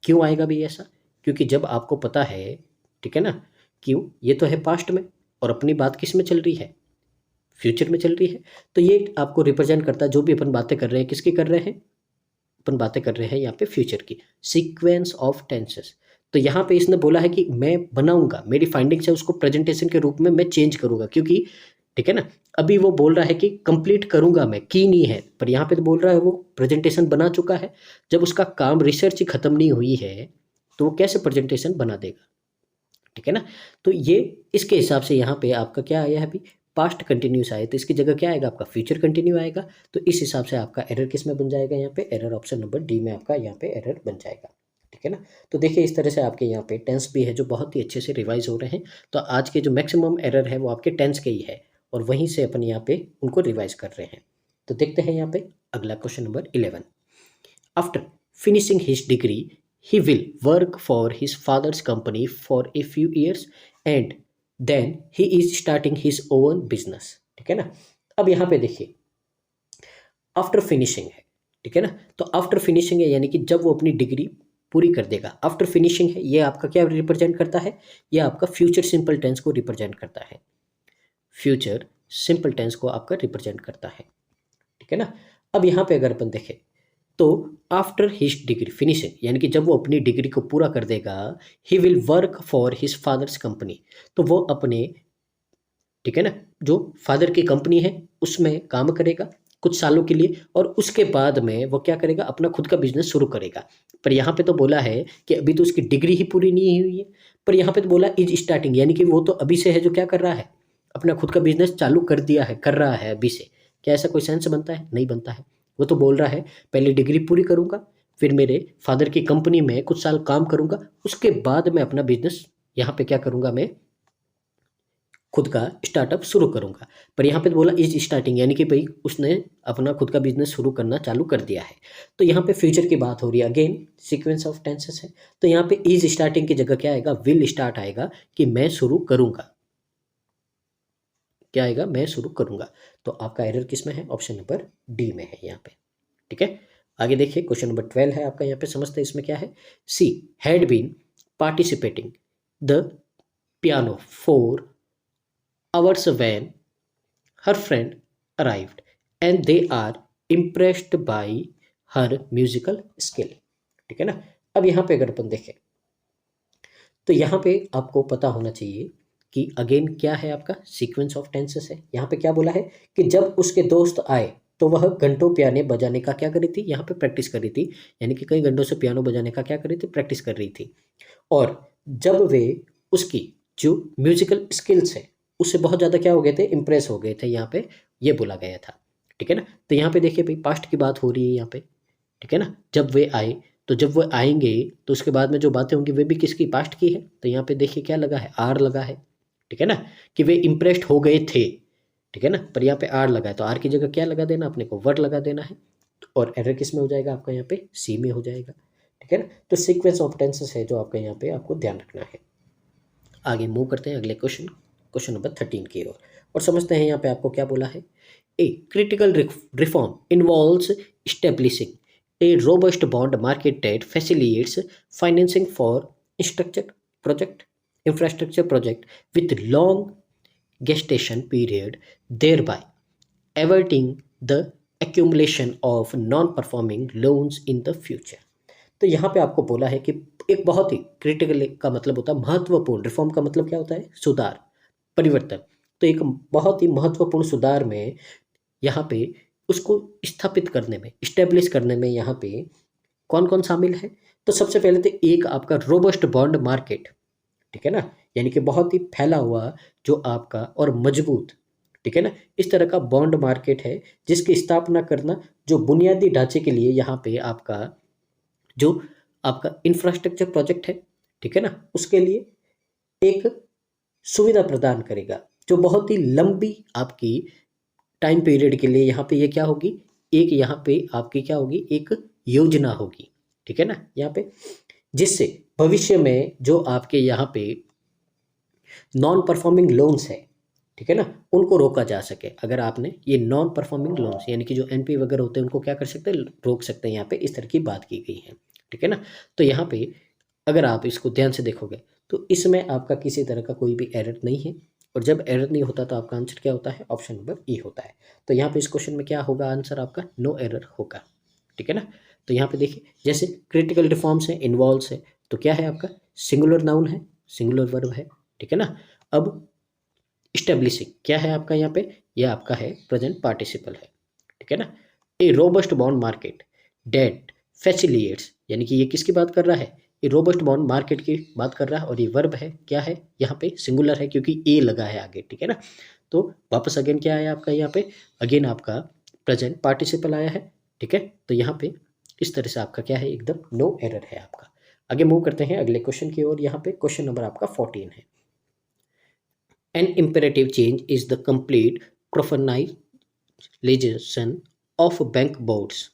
क्यों आएगा भी ऐसा, क्योंकि जब आपको पता है, ठीक है ना, क्यों, ये तो है पास्ट में और अपनी बात किस में चल रही है, फ्यूचर में चल रही है। तो ये आपको रिप्रेजेंट करता है, जो भी अपन बातें कर रहे हैं किसकी कर रहे हैं, अपन बातें कर रहे हैं यहाँ पे फ्यूचर की, सीक्वेंस ऑफ टेंसेस। तो यहाँ पे इसने बोला है कि मैं बनाऊंगा, मेरी फाइंडिंग्स है उसको प्रेजेंटेशन के रूप में मैं चेंज करूंगा, क्योंकि ठीक है ना। अभी वो बोल रहा है कि कंप्लीट करूंगा मैं, की नहीं है, पर यहाँ पे तो बोल रहा है वो प्रेजेंटेशन बना चुका है। जब उसका काम रिसर्च ही खत्म नहीं हुई है तो वो कैसे प्रेजेंटेशन बना देगा, ठीक है ना। तो ये इसके हिसाब से यहाँ पे आपका क्या आया है, अभी पास्ट कंटिन्यूस आया, तो इसकी जगह क्या आएगा आपका फ्यूचर कंटिन्यू आएगा। तो इस हिसाब से आपका एरर किस में बन जाएगा, यहाँ पे एरर ऑप्शन नंबर डी में आपका यहाँ पे एरर बन जाएगा, ठीक है ना। तो देखिए इस तरह से आपके यहाँ पे टेंस भी है जो बहुत ही अच्छे से रिवाइज हो रहे हैं। तो आज के जो मैक्सिमम एरर है वो आपके टेंस के ही है, और वहीं से अपन यहाँ पे उनको रिवाइज कर रहे हैं। तो देखते हैं यहाँ पे अगला question number 11। After finishing his degree, he will work for his father's company for a few years and then he is starting his own business, ठीक है ना। अब यहाँ पे देखिए आफ्टर फिनिशिंग है, ठीक है ना। तो आफ्टर फिनिशिंग है यानी कि जब वो अपनी डिग्री पूरी कर देगा। आफ्टर फिनिशिंग है ये आपका क्या रिप्रेजेंट करता है, ये आपका फ्यूचर सिंपल टेंस को रिप्रेजेंट करता है, फ्यूचर सिंपल टेंस को आपका रिप्रेजेंट करता है, ठीक है ना। अब यहाँ पे अगर अपन देखें तो आफ्टर हिज डिग्री फिनिशिंग यानी कि जब वो अपनी डिग्री को पूरा कर देगा, he will work for his father's company, तो वो अपने, ठीक है ना, जो फादर की कंपनी है उसमें काम करेगा कुछ सालों के लिए, और उसके बाद में वो क्या करेगा, अपना खुद का बिजनेस शुरू करेगा। पर यहाँ पे तो बोला है कि अभी तो उसकी डिग्री ही पूरी नहीं हुई है, पर यहाँ पे तो बोला इज स्टार्टिंग यानी कि वो तो अभी से है जो क्या कर रहा है, अपना खुद का बिजनेस चालू कर दिया है, कर रहा है अभी से। क्या ऐसा कोई सेंस बनता है, नहीं बनता है। वो तो बोल रहा है पहले डिग्री पूरी करूंगा, फिर मेरे फादर की कंपनी में कुछ साल काम करूंगा, उसके बाद मैं अपना बिजनेस यहाँ पे क्या करूंगा, मैं खुद का स्टार्टअप शुरू करूंगा। पर यहाँ पे तो बोला इज स्टार्टिंग यानी कि भाई उसने अपना खुद का बिजनेस शुरू करना चालू कर दिया है। तो यहाँ पे फ्यूचर की बात हो रही है, अगेन सीक्वेंस ऑफ टेंसेस है। तो यहाँ पे इज स्टार्टिंग की जगह क्या आएगा, विल स्टार्ट आएगा कि मैं शुरू करूंगा, क्या आएगा, मैं शुरू करूंगा। तो आपका एरर किस में है, ऑप्शन नंबर डी में है यहाँ पे, ठीक है। आगे देखिए क्वेश्चन नंबर 12 है आपका, यहाँ पे समझते हैं इसमें क्या है। She had been participating the piano for hours when her friend arrived and they are impressed by her musical skill, ठीक है ना। अब यहाँ पे अगर अपन देखें तो यहाँ पे आपको पता होना चाहिए कि अगेन क्या है आपका सीक्वेंस ऑफ टेंसेस है। यहाँ पे क्या बोला है कि जब उसके दोस्त आए तो वह घंटों पियानो बजाने का क्या कर रही थी, यहाँ पे प्रैक्टिस कर रही थी, यानी कि कई घंटों से पियानो बजाने का क्या कर रही थी, प्रैक्टिस कर रही थी। और जब वे उसकी जो म्यूजिकल स्किल्स है उससे बहुत ज़्यादा क्या हो गए थे, इम्प्रेस हो गए थे, यहाँ पे ये बोला गया था, ठीक है ना। तो यहाँ पे देखिए भाई पास्ट की बात हो रही है यहाँ पे, ठीक है ना। जब वे आए, तो जब वो आएंगे तो उसके बाद में जो बातें होंगी वे भी किसकी, पास्ट की है। तो यहाँ पे देखिए क्या लगा है, आर लगा है, ठीक है ना, कि वे इम्प्रेस्ड हो गए थे, ठीक है ना। पर यहाँ पे आर लगा है तो आर की जगह क्या लगा देना, अपने को वर्ड लगा देना है। और एरर किस में हो जाएगा आपका, यहाँ पे सी में हो जाएगा, ठीक है ना। तो सीक्वेंस ऑफ टेंसेस है जो आपका यहाँ पे आपको ध्यान रखना है। आगे मूव करते हैं अगले क्वेश्चन, क्वेश्चन नंबर 13 की ओर, और समझते हैं यहाँ पे आपको क्या बोला है। A critical reform involves establishing A robust bond market that facilitates financing for infrastructure project with long gestation period, thereby averting the accumulation of non-performing loans in the future। तो यहाँ पे आपको बोला है कि एक बहुत ही क्रिटिकल का मतलब होता है महत्वपूर्ण, रिफॉर्म का मतलब क्या होता है, सुधार, परिवर्तन। तो एक बहुत ही महत्वपूर्ण सुधार में यहाँ पे उसको स्थापित करने में, इस्टेब्लिश करने में यहाँ पे कौन कौन शामिल है। तो सबसे पहले तो एक आपका रोबस्ट बॉन्ड मार्केट, ठीक है ना, यानी कि बहुत ही फैला हुआ जो आपका और मजबूत, ठीक है ना, इस तरह का बॉन्ड मार्केट है जिसकी स्थापना करना जो बुनियादी ढांचे के लिए यहाँ पे आपका जो आपका इंफ्रास्ट्रक्चर प्रोजेक्ट है, ठीक है ना, उसके लिए एक सुविधा प्रदान करेगा जो बहुत ही लंबी आपकी टाइम पीरियड के लिए यहाँ पे ये क्या होगी, एक यहाँ पे आपकी क्या होगी, एक योजना होगी, ठीक है ना, यहाँ पे जिससे भविष्य में जो आपके यहाँ पे नॉन परफॉर्मिंग लोन्स है, ठीक है ना, उनको रोका जा सके। अगर आपने ये नॉन परफॉर्मिंग लोन्स यानी कि जो एनपी वगैरह होते हैं उनको क्या कर सकते हैं, रोक सकते हैं, यहाँ पे इस तरह की बात की गई है, ठीक है ना। तो यहाँ पे अगर आप इसको ध्यान से देखोगे तो इसमें आपका किसी तरह का कोई भी एरर नहीं है, और जब एरर नहीं होता तो आपका आंसर क्या होता है, ऑप्शन नंबर ई होता है। तो यहाँ पे इस क्वेश्चन में क्या होगा आंसर आपका, नो एरर होगा, ठीक है ना। तो यहाँ पे देखिए जैसे क्रिटिकल रिफॉर्म्स है, इन्वॉल्व्स है, तो क्या है आपका सिंगुलर नाउन है, सिंगुलर वर्ब है, ठीक है ना। अब इस्टेब्लिशिंग क्या है आपका यहाँ पे, यह आपका है प्रेजेंट पार्टिसिपल है, ठीक है ना। A robust bond market debt facilitates, यानी कि ये किसकी बात कर रहा है, ये रोबस्ट बॉन्ड मार्केट की बात कर रहा है, और ये वर्ब है क्या है यहाँ पे, सिंगुलर है क्योंकि ए लगा है आगे, ठीक है ना। तो वापस अगेन क्या आया आपका यहाँ पे, अगेन आपका प्रेजेंट पार्टिसिपल आया है, ठीक है। तो यहाँ पे इस तरह से आपका क्या है, एकदम नो एरर है आपका। आगे मूव करते हैं अगले क्वेश्चन की ओर। यहाँ पे क्वेश्चन नंबर आपका 14 है। An imperative change is the complete professionalisation of bank boards,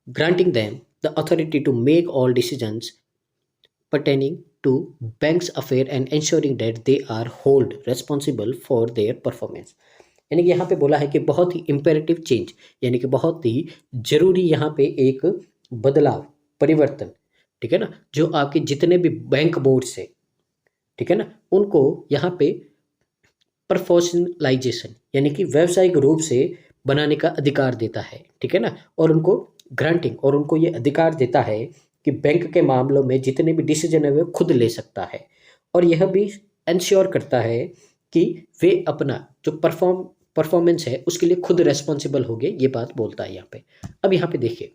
granting them the authority to make all decisions pertaining to bank's affair and ensuring that they are held responsible for their performance। यानी कि यहाँ पे बोला है कि बहुत ही इम्पेरेटिव चेंज, यानी कि बहुत ही जरूरी यहाँ पे एक बदलाव, परिवर्तन, ठीक है ना, जो आपके जितने भी बैंक बोर्ड से, ठीक है ना, उनको यहाँ पे प्रोफेशनलाइजेशन यानी कि व्यावसायिक रूप से बनाने का अधिकार देता है, ठीक है ना। और उनको ग्रांटिंग, और उनको ये अधिकार देता है कि बैंक के मामलों में जितने भी डिसीजन है वे खुद ले सकता है, और यह भी इंश्योर करता है कि वे अपना जो परफॉर्मेंस है उसके लिए खुद रेस्पॉन्सिबल हो गए, ये बात बोलता है यहाँ पे। अब यहाँ पे देखिए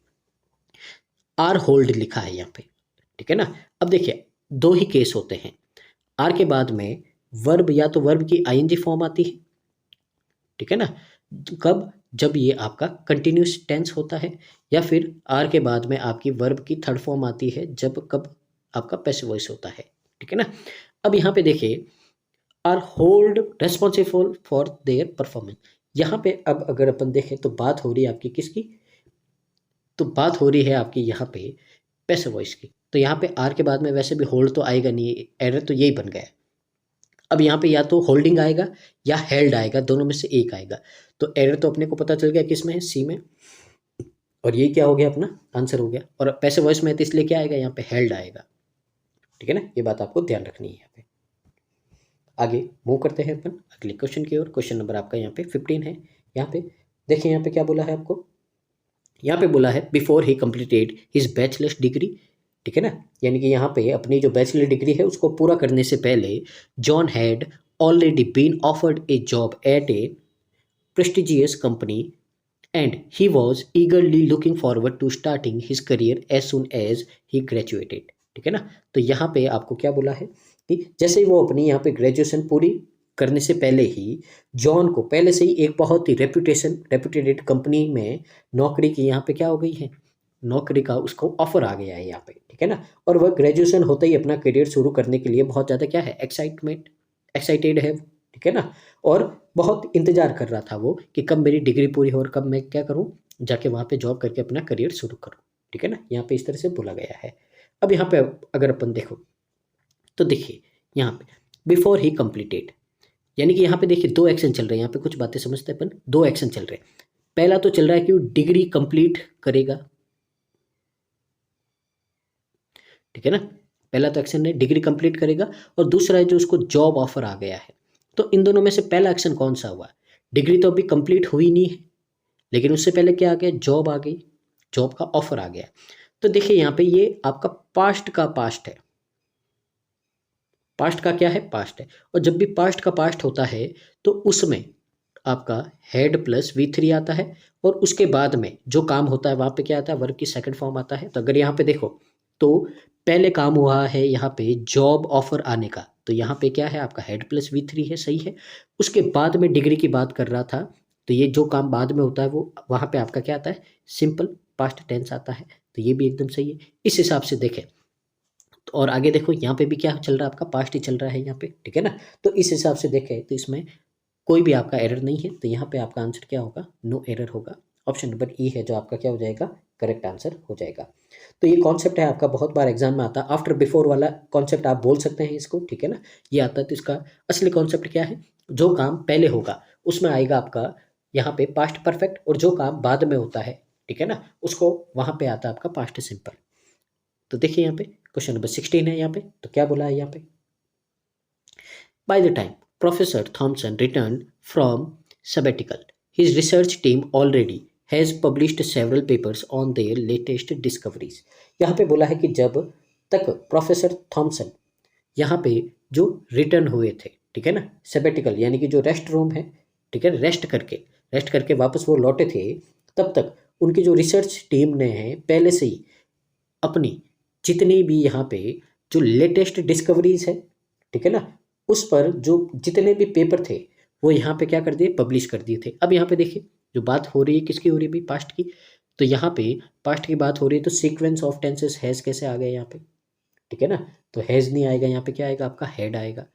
आर होल्ड लिखा है यहाँ पे, ठीक है ना। अब देखिए दो ही केस होते हैं, आर के बाद में वर्ब या तो वर्ब की आईएनजी फॉर्म आती है, ठीक है ना, कब, जब ये आपका कंटिन्यूस टेंस होता है, या फिर आर के बाद में आपकी वर्ब की थर्ड फॉर्म आती है जब कब आपका पैसिव वॉइस होता है, ठीक है ना। अब यहाँ पे देखिए are hold responsible for their performance, यहाँ पे अब अगर अपन देखें तो बात हो रही है आपकी किसकी, तो बात हो रही है आपकी यहाँ पे पैसिव वॉइस की। तो यहाँ पे आर के बाद में वैसे भी होल्ड तो आएगा नहीं, एरर तो यही बन गया है। अब यहाँ पे या तो होल्डिंग आएगा या हेल्ड आएगा, दोनों में से एक आएगा। तो एरर तो अपने को पता चल गया किस में है, सी में, और ये क्या हो गया, अपना आंसर हो गया। और पैसिव वॉइस में है तो इसलिए क्या आएगा, यहाँ पे हेल्ड आएगा, ठीक है ना। ये बात आपको ध्यान रखनी है यहाँ पे। आगे मूव करते हैं अपन अगले क्वेश्चन की ओर। क्वेश्चन नंबर आपका यहाँ पे 15 है। यहाँ पे देखिए यहाँ पे क्या बोला है आपको, यहाँ पे बोला है before he completed his bachelors degree, ठीक है ना। यानी कि यहाँ पे अपनी जो बैचलर डिग्री है उसको पूरा करने से पहले John had already been offered a job at a prestigious company and he was eagerly looking forward to starting his career as soon as he graduated, ठीक है ना। तो यहाँ पे आपको क्या बोला है कि जैसे ही वो अपनी यहाँ पे ग्रेजुएशन पूरी करने से पहले ही जॉन को पहले से ही एक बहुत ही रेप्यूटेड कंपनी में नौकरी की यहाँ पे क्या हो गई है, नौकरी का उसको ऑफर आ गया है यहाँ पे, ठीक है ना। और वह ग्रेजुएशन होते ही अपना करियर शुरू करने के लिए बहुत ज़्यादा क्या है, एक्साइटेड है, ठीक है ना। और बहुत इंतजार कर रहा था वो कि कब मेरी डिग्री पूरी हो और कब मैं क्या करूँ, जाके वहाँ पे जॉब करके अपना करियर शुरू करूँ, ठीक है ना। यहाँ पे इस तरह से बोला गया है। अब यहाँ पे अगर अपन देखो तो देखिए यहाँ पे बिफोर ही कंप्लीटेड, यानी कि यहाँ पे देखिए दो एक्शन चल रहे हैं, यहाँ पे कुछ बातें समझते हैं अपन, दो एक्शन चल रहे हैं। पहला तो चल रहा है कि वो डिग्री कंप्लीट करेगा, ठीक है ना, पहला तो एक्शन है डिग्री कंप्लीट करेगा, और दूसरा है जो उसको जॉब ऑफर आ गया है। तो इन दोनों में से पहला एक्शन कौन सा हुआ, डिग्री तो अभी कंप्लीट हुई नहीं है, लेकिन उससे पहले क्या आ गया, जॉब आ गई, जॉब का ऑफर आ गया। तो देखिए यहाँ पे ये आपका पास्ट का पास्ट है, पास्ट का क्या है, पास्ट है। और जब भी पास्ट का पास्ट होता है तो उसमें आपका हेड प्लस V3 आता है, और उसके बाद में जो काम होता है वहाँ पे क्या आता है, वर्ब की सेकंड फॉर्म आता है। तो अगर यहाँ पे देखो तो पहले काम हुआ है यहाँ पे जॉब ऑफर आने का, तो यहाँ पे क्या है आपका हेड प्लस V3 है, सही है। उसके बाद में डिग्री की बात कर रहा था, तो ये जो काम बाद में होता है वो वहाँ पे आपका क्या आता है, सिंपल पास्ट टेंस आता है, तो ये भी एकदम सही है। इस हिसाब से देखें तो, और आगे देखो यहाँ पे भी क्या चल रहा है, आपका पास्ट ही चल रहा है यहाँ पे, ठीक है ना। तो इस हिसाब से देखें तो इसमें कोई भी आपका एरर नहीं है, तो यहाँ पे आपका आंसर क्या होगा, नो एरर होगा। ऑप्शन नंबर ई है जो आपका क्या हो जाएगा, करेक्ट आंसर हो जाएगा। तो ये कॉन्सेप्ट है आपका, बहुत बार एग्जाम में आता है, आफ्टर बिफोर वाला कॉन्सेप्ट आप बोल सकते हैं इसको, ठीक है ना, ये आता है। तो इसका असली कॉन्सेप्ट क्या है, जो काम पहले होगा उसमें आएगा आपका यहाँ पे पास्ट परफेक्ट, और जो काम बाद में होता है, ठीक है ना, उसको वहाँ पे आता है आपका पास्ट सिंपल। तो देखिए यहाँ पे क्वेश्चन नंबर 16 है यहाँ पे, तो क्या बोला है यहाँ पे, by the time Professor Thompson returned from sabbatical, his research team already has published several papers on their latest discoveries। यहाँ पे बोला है कि जब तक प्रोफेसर थॉमसन यहाँ पे जो रिटर्न हुए थे, ठीक है ना। सेबेटिकल यानी कि जो रेस्ट रूम है, ठीक है, रेस्ट करके वापस वो लौटे थे, तब तक उनकी जो रिसर्च टीम ने है पहले से ही अपनी जितनी भी यहाँ पे जो लेटेस्ट डिस्कवरीज है, ठीक है ना, उस पर जो जितने भी पेपर थे वो यहाँ पे क्या कर दिए, पब्लिश कर दिए थे। अब यहाँ पे देखिए जो बात हो रही है किसकी हो रही है भाई, पास्ट की। तो यहाँ पे पास्ट की बात हो रही है तो सीक्वेंस ऑफ टेंसेस हैज़ कैसे आ गए यहाँ पे, ठीक है ना। तो हैज़ नहीं आएगा, यहाँ पे क्या आएगा आपका हैड आएगा।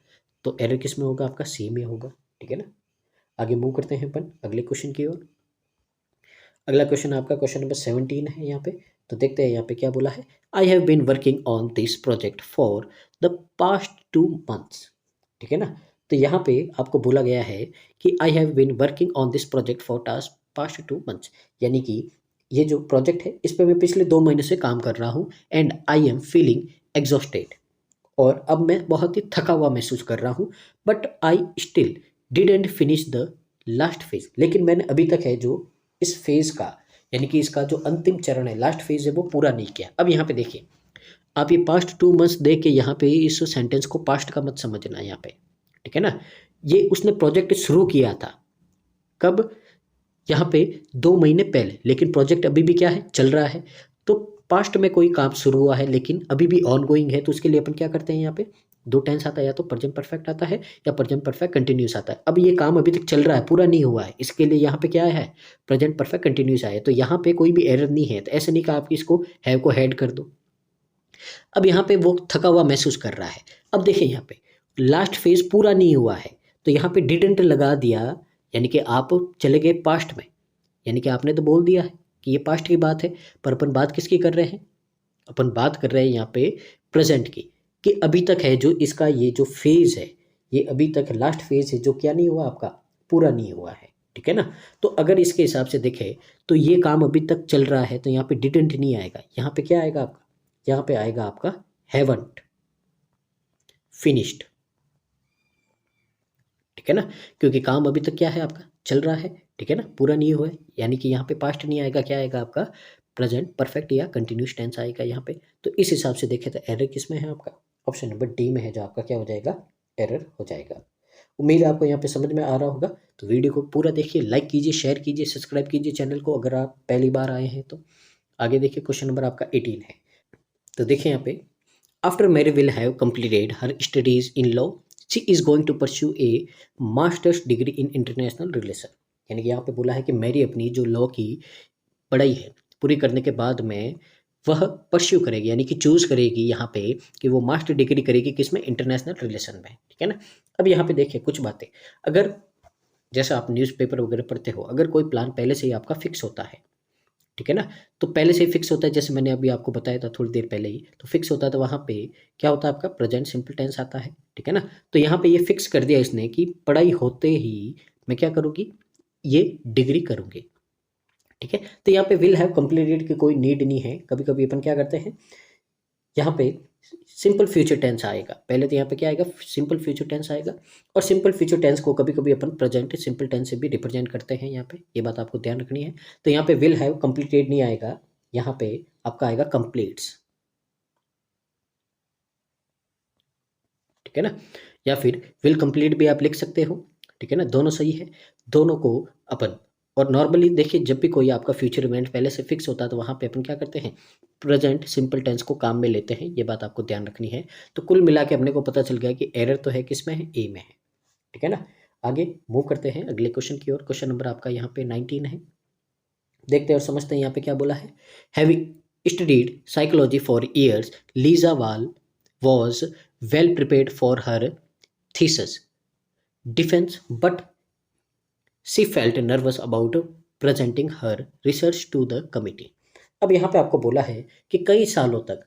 तो एरर किस में होगा, आपका सी में होगा, ठीक है ना। आगे मूव करते हैं अपन अगले क्वेश्चन की ओर। अगला क्वेश्चन आपका क्वेश्चन नंबर 17 है यहाँ पे। तो देखते हैं यहाँ पे क्या बोला है। I have been working on this project for the past 2 months, ठीक है ना। तो यहाँ पे आपको बोला गया है कि I have been working on this project for task past 2 months, यानी कि ये जो प्रोजेक्ट है इस पर मैं पिछले 2 महीने से काम कर रहा हूँ। And I am feeling exhausted, और अब मैं बहुत ही थका हुआ महसूस कर रहा हूँ। But I still didn't finish the last phase, लेकिन मैंने अभी तक है जो इस फेज का, यानी कि इसका जो अंतिम चरण है, लास्ट फेज है, वो पूरा नहीं किया। अब यहाँ पे देखिए, आप ये पास्ट 2 मंथ्स देख के यहाँ पे इस सेंटेंस को पास्ट का मत समझना यहाँ पे, ठीक है ना। ये उसने प्रोजेक्ट शुरू किया था कब, यहाँ पे 2 महीने पहले, लेकिन प्रोजेक्ट अभी भी क्या है, चल रहा है। तो पास्ट में कोई काम शुरू हुआ है लेकिन अभी भी ऑन गोइंग है, तो उसके लिए अपन क्या करते हैं, यहाँ पे 2 टेंस आता है, या तो प्रेजेंट परफेक्ट आता है या प्रेजेंट परफेक्ट कंटिन्यूस आता है। अब ये काम अभी तक चल रहा है, पूरा नहीं हुआ है, इसके लिए यहाँ पे क्या है, प्रेजेंट परफेक्ट कंटिन्यूस आया। तो यहाँ पे कोई भी एरर नहीं है, तो ऐसे नहीं कहा आप इसको हैव को हेड कर दो। अब यहाँ पे वो थका हुआ महसूस कर रहा है। अब देखिए यहाँ पे लास्ट फेज पूरा नहीं हुआ है, तो यहाँ पे डिडंट लगा दिया, यानी कि आप चले गए पास्ट में, यानी कि आपने तो बोल दिया है कि ये पास्ट की बात है, पर अपन बात किसकी कर रहे हैं, अपन बात कर रहे हैं यहाँ पे प्रेजेंट की, कि अभी तक है जो इसका ये जो फेज है, ये अभी तक लास्ट फेज है जो क्या नहीं हुआ आपका, पूरा नहीं हुआ है, ठीक है ना। तो अगर इसके हिसाब से देखें तो ये काम अभी तक चल रहा है, तो यहाँ पे डिडंट नहीं आएगा, यहाँ पे क्या आएगा आपका, यहाँ पे आएगा आपका हैवंट फिनिश्ड, ठीक है ना। क्योंकि काम अभी तक क्या है आपका, चल रहा है, ठीक है ना, पूरा नहीं हुआ है, यानी कि यहाँ पे पास्ट नहीं आएगा, क्या आएगा आपका प्रेजेंट परफेक्ट या कंटिन्यूस टेंस आएगा यहाँ पे। तो इस हिसाब से देखें तो एरर किस में है आपका, ऑप्शन नंबर डी में है, जो आपका क्या हो जाएगा, एरर हो जाएगा। उम्मीद है आपको यहाँ पे समझ में आ रहा होगा। तो वीडियो को पूरा देखिए, लाइक कीजिए, शेयर कीजिए, सब्सक्राइब कीजिए चैनल को अगर आप पहली बार आए हैं तो। आगे देखिए क्वेश्चन नंबर आपका 18 है। तो देखिए यहाँ पे, after Mary will have completed her studies in law, she is going to pursue a master's degree in international relation। यानी कि यहाँ पे बोला है कि मैरी अपनी जो लॉ की पढ़ाई है पूरी करने के बाद में वह परस्यू करेगी, यानी कि चूज करेगी यहाँ पे कि वो मास्टर डिग्री करेगी किसमें, इंटरनेशनल रिलेशन में, ठीक है ना। अब यहाँ पे देखिए कुछ बातें, अगर जैसा आप न्यूज़पेपर वगैरह पढ़ते हो, अगर कोई प्लान पहले से ही आपका फिक्स होता है, ठीक है ना, तो पहले से ही फिक्स होता है, जैसे मैंने अभी आपको बताया था थोड़ी देर पहले ही, तो फिक्स होता है, तो वहाँ पे क्या होता है आपका प्रेजेंट सिंपल टेंस आता है, ठीक है ना। तो यहाँ पे ये फिक्स कर दिया इसने कि पढ़ाई होते ही मैं क्या करूँगी, ये डिग्री करूँगी, ठीक है। तो यहाँ पे विल हैव कंप्लीटेड की कोई नीड नहीं है। कभी कभी अपन क्या करते हैं, यहाँ पे सिंपल फ्यूचर टेंस आएगा, पहले तो यहाँ पे क्या आएगा, सिंपल फ्यूचर टेंस आएगा। और सिंपल फ्यूचर टेंस को कभी कभी अपन प्रेजेंट सिंपल टेंस से भी रिप्रेजेंट करते हैं, यहाँ पे ये बात आपको ध्यान रखनी है। तो यहाँ पे विल हैव कंप्लीटेड नहीं आएगा, यहाँ पे आपका आएगा कंप्लीट्स, ठीक है ना। या फिर विल कंप्लीट भी आप लिख सकते हो, ठीक है ना, दोनों सही है। दोनों को अपन, और नॉर्मली देखिए जब भी कोई आपका फ्यूचर इवेंट पहले से फिक्स होता है तो वहाँ पे अपन क्या करते हैं, प्रेजेंट सिंपल टेंस को काम में लेते हैं, ये बात आपको ध्यान रखनी है। तो कुल मिला के अपने को पता चल गया कि एरर तो है किस में है, ए में है, ठीक है ना। आगे मूव करते हैं अगले क्वेश्चन की ओर। क्वेश्चन नंबर आपका यहाँ पे 19 है। देखते हैं और समझते हैं यहाँ पे क्या बोला है। Having studied psychology for years, Lisa Wall was well prepared for her thesis defence, but she felt nervous about presenting her research to the committee. अब यहाँ पे आपको बोला है कि कई सालों तक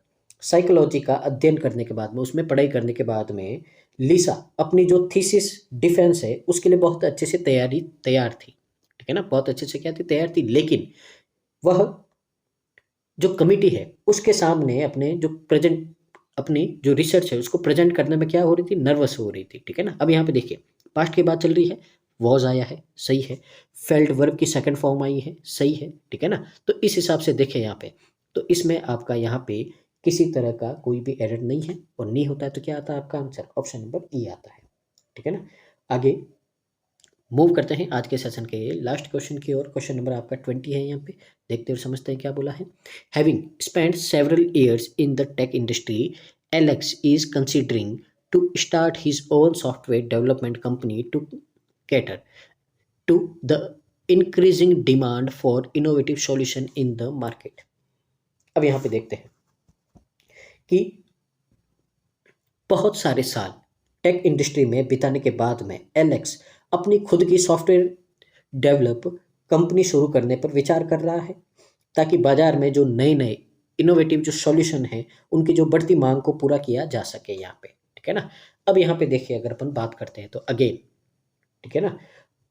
साइकोलॉजी का अध्ययन करने के बाद में, उसमें पढ़ाई करने के बाद में, लिसा अपनी जो थीसिस डिफेंस है उसके लिए बहुत अच्छे से तैयार थी, ठीक है ना, बहुत अच्छे से क्या थी, तैयार थी। लेकिन वह जो कमिटी है उसके सामने अपने जो प्रेजेंट, अपनी जो रिसर्च है उसको प्रेजेंट करने में क्या हो रही थी, नर्वस हो रही थी, ठीक है ना। अब यहाँ पे देखिए पास्ट की बात चल रही है, वॉज आया है, सही है। फेल्ट वर्ब की सेकंड फॉर्म आई है, सही है, ठीक है ना। तो इस हिसाब से देखें यहाँ पे, तो इसमें आपका यहाँ पे किसी तरह का कोई भी एरर नहीं है, और नहीं होता है तो क्या आता है आपका आंसर, ऑप्शन नंबर ई आता है। ठीक है ना। आगे मूव करते हैं आज के सेशन के लास्ट क्वेश्चन की ओर। क्वेश्चन नंबर आपका 20 है। यहाँ पे देखते हुए समझते हैं क्या बोला है। Having spent several years in the tech industry, Alex is considering to start his own software development company to cater to the increasing demand for innovative solution in the market. अब यहाँ पे देखते हैं कि बहुत सारे साल टेक इंडस्ट्री में बिताने के बाद में एलेक्स अपनी खुद की सॉफ्टवेयर डेवलप कंपनी शुरू करने पर विचार कर रहा है, ताकि बाजार में जो नए नए इनोवेटिव जो सॉल्यूशन है उनकी जो बढ़ती मांग को पूरा किया जा सके यहाँ पे, ठीक है ना। अब यहाँ पे देखिए अगर अपन बात करते हैं तो अगेन, ठीक है ना,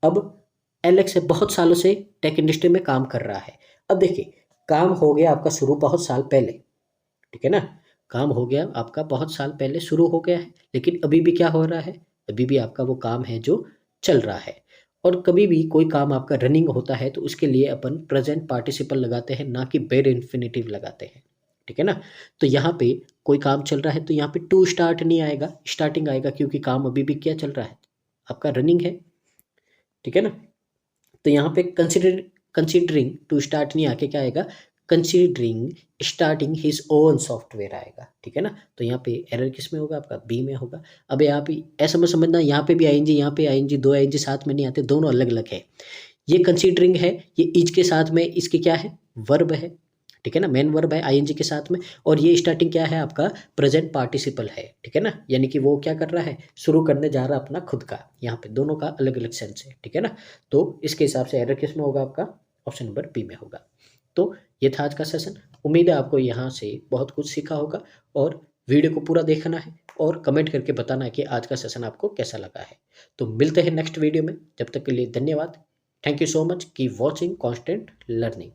अब एलेक्स बहुत सालों से टेक इंडस्ट्री में काम कर रहा है। अब देखिए काम हो गया आपका शुरू बहुत साल पहले, ठीक है ना, काम हो गया आपका बहुत साल पहले शुरू हो गया है, लेकिन अभी भी क्या हो रहा है, अभी भी आपका वो काम है जो चल रहा है। और कभी भी कोई काम आपका रनिंग होता है तो उसके लिए अपन प्रेजेंट पार्टिसिपल लगाते हैं, ना कि बेर इन्फिनिटिव लगाते हैं, ठीक है ना। तो यहाँ पे कोई काम चल रहा है तो यहाँ पे टू स्टार्ट नहीं आएगा, स्टार्टिंग आएगा, क्योंकि काम अभी भी क्या चल रहा है, आपका रनिंग है, ठीक है ना। तो यहाँ पे कंसिडरिंग टू स्टार्ट नहीं आके क्या आएगा, considering starting his own software आएगा, ठीक है ना। तो यहाँ पे एरर किस में होगा, आपका बी में होगा। अब यहाँ पे ऐसा मत समझना यहाँ पे भी आईएनजी, यहाँ पे आईएनजी, दो आईएनजी साथ में नहीं आते, दोनों अलग अलग है। ये कंसिडरिंग है, ये इज के साथ में इसके क्या है, वर्ब है, ठीक है ना, मेन वर्ब है आईएनजी के साथ में। और ये स्टार्टिंग क्या है आपका, प्रेजेंट पार्टिसिपल है, ठीक है ना, यानी कि वो क्या कर रहा है, शुरू करने जा रहा है अपना खुद का। यहाँ पे दोनों का अलग अलग सेंस है, ठीक है ना। तो इसके हिसाब से एरर किस में होगा, आपका ऑप्शन नंबर बी में होगा। तो ये था आज का सेशन। उम्मीद है आपको यहाँ से बहुत कुछ सीखा होगा, और वीडियो को पूरा देखना है और कमेंट करके बताना है कि आज का सेशन आपको कैसा लगा है। तो मिलते हैं नेक्स्ट वीडियो में, जब तक के लिए धन्यवाद। Thank you so much, keep watching constant learning.